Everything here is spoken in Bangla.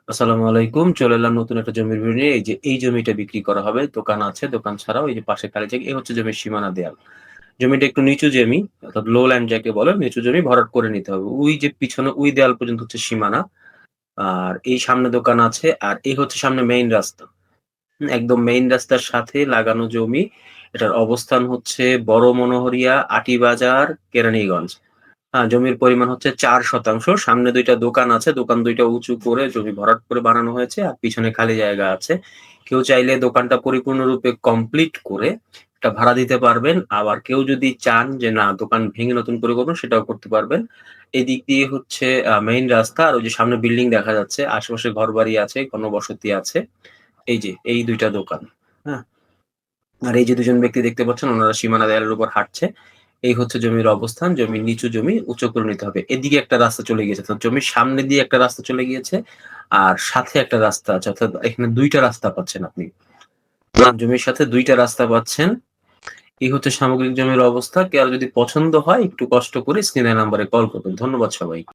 আসসালামু আলাইকুম। চলে এলাম নতুন একটা জমির ভিডিও নিয়ে। এই যে এই জমিটা বিক্রি করা হবে। দোকান আছে, দোকান ছাড়াও এই যে পাশে খালি জায়গা, এই হচ্ছে জমির সীমানা দেয়াল। জমিটা একটু নিচু জমি, অর্থাৎ লো ল্যান্ড যাকে বলে, নিচু জমি ভরাট করে নিতে হবে। ওই যে পিছনে ওই দেয়াল পর্যন্ত হচ্ছে সীমানা। আর এই সামনে দোকান আছে, আর এই হচ্ছে সামনে মেইন রাস্তা। একদম মেইন রাস্তার সাথে লাগানো জমি। এটার অবস্থান হচ্ছে বড় মনোহরিয়া, আটিবাজার, কেরানীগঞ্জ। জমির পরিমাণ হচ্ছে ৪%। সামনে ২ টা দোকান আছে। দোকান ২ টা উঁচু করে জমি ভরাট করে বানানো হয়েছে। আর পিছনে খালি জায়গা আছে। কেউ চাইলে দোকানটা পরিপূর্ণরূপে কমপ্লিট করে এটা ভাড়া দিতে পারবেন। আবার কেউ যদি চান যে না দোকান ভেঙে নতুন করে করবেন সেটাও করতে পারবেন। এদিক দিয়ে হচ্ছে মেইন রাস্তা, আর ওই যে সামনে বিল্ডিং দেখা যাচ্ছে। আশেপাশে ঘরবাড়ি আছে, ঘনবসতি আছে। এই যে এই ২ টা দোকান। হ্যাঁ? আর এই যে ২ জন ব্যক্তি দেখতে পাচ্ছেন উনারা সীমানা দেয়ালের উপর হাঁটছে। এই হচ্ছে জমির অবস্থান। জমির নিচু জমি উঁচু করে নিতে হবে। এদিকে একটা রাস্তা চলে গিয়েছে। তো জমির সামনে দিয়ে একটা রাস্তা চলে গিয়েছে। আর সাথে একটা রাস্তা আছে। অর্থাৎ এখানে ২ টা রাস্তা পাচ্ছেন আপনি। জমির সাথে ২ টা রাস্তা পাচ্ছেন। এই হচ্ছে সামগ্রিক জমির অবস্থা। কারো যদি পছন্দ হয় একটু কষ্ট করে স্ক্রিনের নাম্বারে কল করবেন। ধন্যবাদ সবাইকে।